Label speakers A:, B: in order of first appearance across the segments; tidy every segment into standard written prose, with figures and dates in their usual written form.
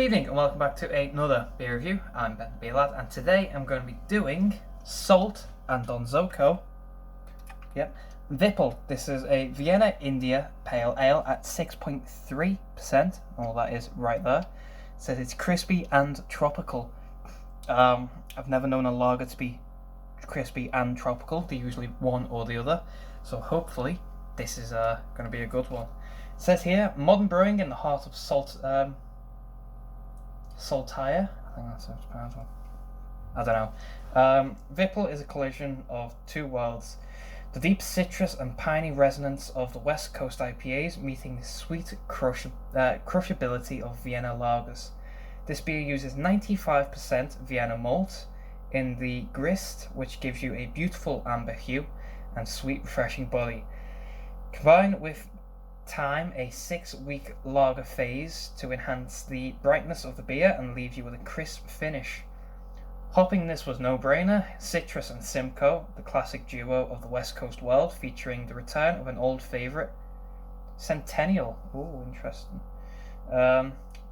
A: evening and welcome back to another beer review. I'm Ben the Beer Lad, and today I'm going to be doing Salt and Donzoko. Yep, VIPL. This is a Vienna India Pale Ale at 6.3%. All that is right there. It says it's crispy and tropical. I've never known a lager to be crispy and tropical. They're usually one or the other. So hopefully this is going to be a good one. It says here, modern brewing in the heart of Saltire. I think that's how it's pronounced. I don't know. VIPL is a collision of two worlds. The deep citrus and piney resonance of the West Coast IPAs meeting the sweet crushability of Vienna lagers. This beer uses 95% Vienna malt in the grist, which gives you a beautiful amber hue and sweet, refreshing body. Combined with time, a 6-week lager phase to enhance the brightness of the beer and leave you with a crisp finish. Hopping this was no-brainer. Citrus and Simcoe, the classic duo of the West Coast world, featuring the return of an old favourite, Centennial. Ooh, interesting.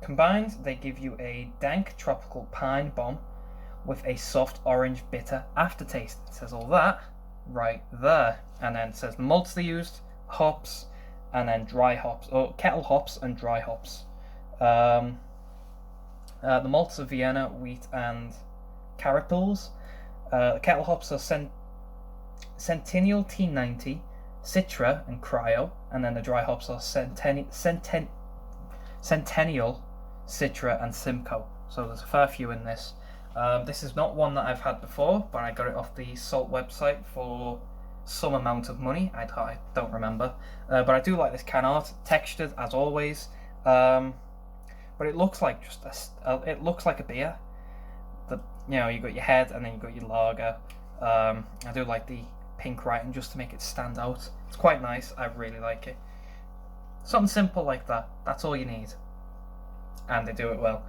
A: Combined, they give you a dank tropical pine bomb with a soft orange bitter aftertaste. It says all that right there. And then it says the malts they used, hops, and then dry hops, or kettle hops and dry hops. The malts are Vienna, wheat, and carapils. The kettle hops are Centennial T90, Citra, and Cryo, and then the dry hops are Centennial, Citra, and Simcoe. So there's a fair few in this. This is not one that I've had before, but I got it off the Salt website for some amount of money. I don't remember, but I do like this can art, textured as always. But it looks like it looks like a beer. You got your head and then you got your lager. I do like the pink writing just to make it stand out. It's quite nice. I really like it. Something simple like that. That's all you need, and they do it well.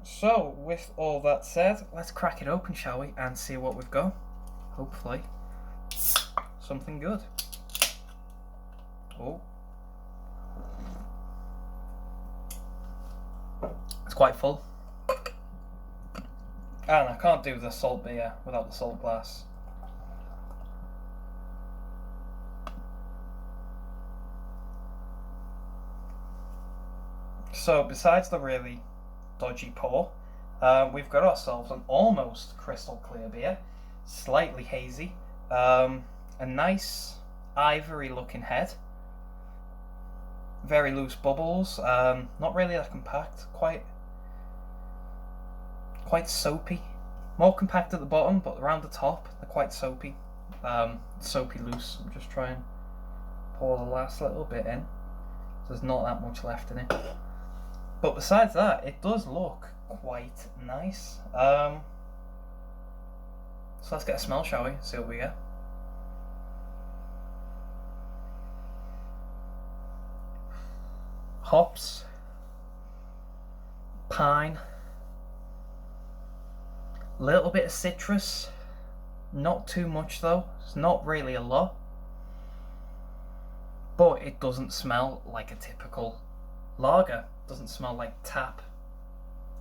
A: So with all that said, let's crack it open, shall we, and see what we've got. Hopefully something good. Oh, it's quite full. And I can't do the salt beer without the salt glass. So besides the really dodgy pour, we've got ourselves an almost crystal clear beer, slightly hazy, a nice ivory looking head, very loose bubbles, not really that compact, quite soapy, more compact at the bottom, but around the top they're quite soapy, soapy loose. I'm just trying to pour the last little bit in, so there's not that much left in it. But besides that, it does look quite nice. So let's get a smell, shall we? See what we get. Hops, pine, little bit of citrus, not too much though. It's not really a lot, but it doesn't smell like a typical lager. It doesn't smell like tap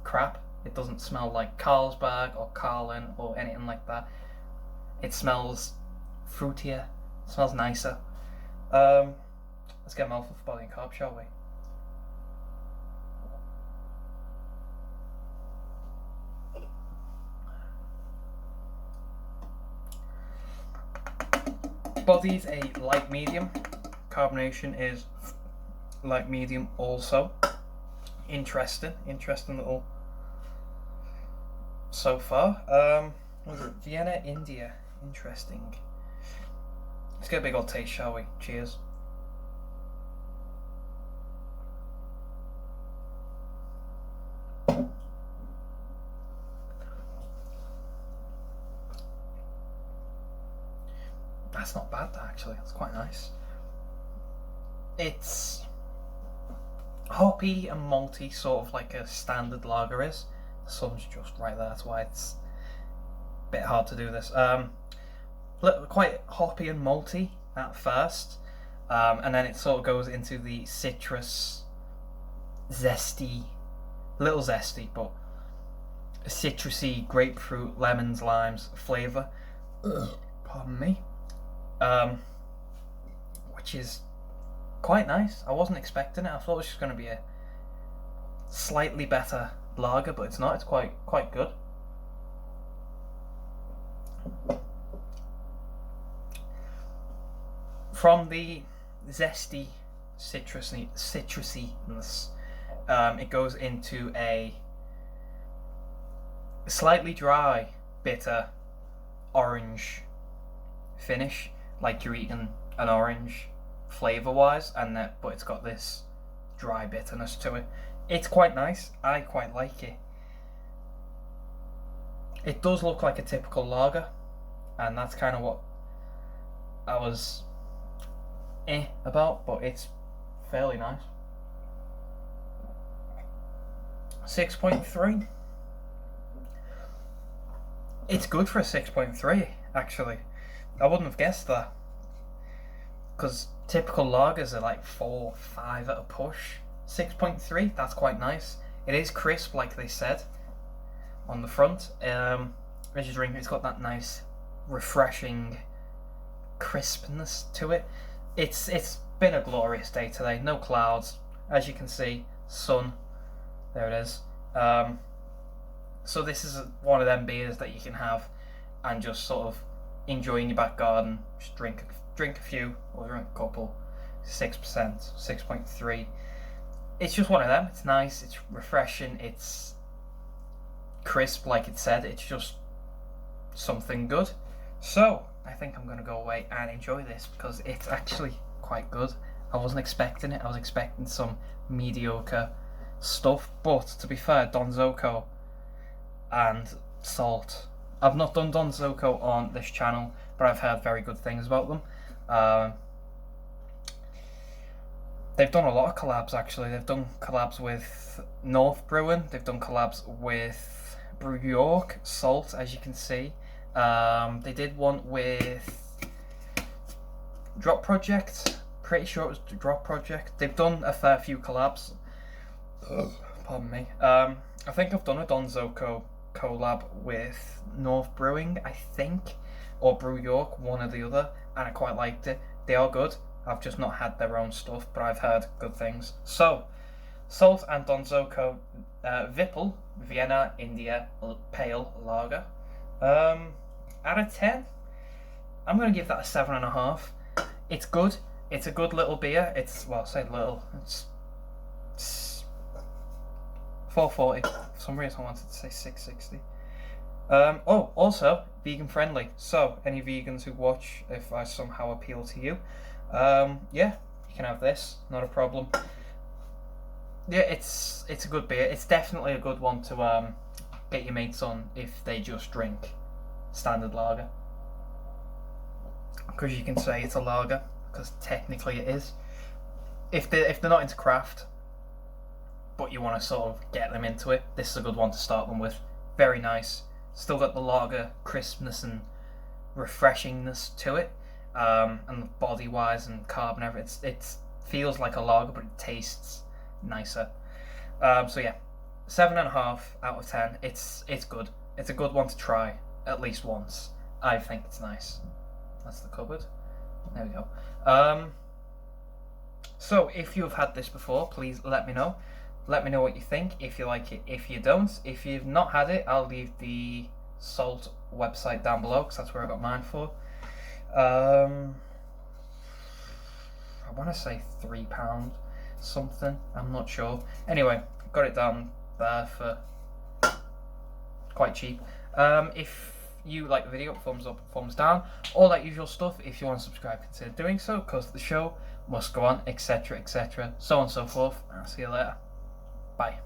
A: crap. It doesn't smell like Carlsberg or Carlin or anything like that. It smells fruitier. It smells nicer. Let's get a mouthful of body and carb, shall we? Body's a light medium. Carbonation is light medium also. Interesting little so far. Was it Vienna, India? Interesting. Let's get a big old taste, shall we? Cheers. That's not bad, actually. That's quite nice. It's hoppy and malty, sort of like a standard lager is. The sun's just right there, that's why it's a bit hard to do this. Quite hoppy and malty at first, and then it sort of goes into the citrus, zesty a little zesty, but a citrusy grapefruit, lemons, limes flavour. Pardon me. Which is quite nice. I wasn't expecting it. I thought it was just going to be a slightly better lager, but it's not. It's quite good. From the zesty citrusiness, it goes into a slightly dry, bitter orange finish, like you're eating an orange flavour-wise, but it's got this dry bitterness to it. It's quite nice. I quite like it. It does look like a typical lager, and that's kind of what I was about, but it's fairly nice. 6.3. It's good for a 6.3, actually. I wouldn't have guessed that, because typical lagers are like 4, 5 at a push. 6.3, that's quite nice. It is crisp, like they said on the front. As you drink, it's got that nice, refreshing crispness to it. It's been a glorious day today. No clouds, as you can see. Sun, there it is. So this is one of them beers that you can have and just sort of enjoy in your back garden. Just drink a few or drink a couple. 6%, 6.3. It's just one of them. It's nice. It's refreshing. It's crisp, like it said. It's just something good. So I think I'm going to go away and enjoy this because it's actually quite good. I wasn't expecting it. I was expecting some mediocre stuff, but to be fair, Don Zoco and Salt. I've not done Don Zoco on this channel, but I've heard very good things about them. They've done a lot of collabs, actually. They've done collabs with North Brewing. They've done collabs with Brew York, Salt, as you can see. They did one with Drop Project. Pretty sure it was Drop Project. They've done a fair few collabs. Pardon me. I think I've done a Don Zoco collab with North Brewing, I think, or Brew York, one or the other, and I quite liked it. They are good. I've just not had their own stuff, but I've heard good things. So, Salt and Don Zoco, VIPL Vienna India Pale Lager. Out of 10, I'm going to give that a 7.5. It's good. It's a good little beer. It's, well, I say little. It's 440. For some reason I wanted to say 660. Oh, also vegan friendly. So any vegans who watch, if I somehow appeal to you, yeah, you can have this. Not a problem. Yeah, it's a good beer. It's definitely a good one to get your mates on if they just drink standard lager. Because you can say it's a lager, because technically it is. If they're not into craft, but you want to sort of get them into it, this is a good one to start them with. Very nice. Still got the lager crispness and refreshingness to it, and body wise and carb and everything. It feels like a lager, but it tastes nicer. So yeah, 7.5 out of 10. It's good. It's a good one to try at least once. I think it's nice. That's the cupboard. There we go. So if you've had this before, please let me know. Let me know what you think, if you like it, if you don't. If you've not had it, I'll leave the Salt website down below, because that's where I got mine for. I want to say £3 something, I'm not sure. Anyway, got it down there for quite cheap. If you like the video, thumbs up, thumbs down, all that usual stuff. If you want to subscribe, consider doing so, because the show must go on, etc., etc., so on and so forth. I'll see you later. Bye.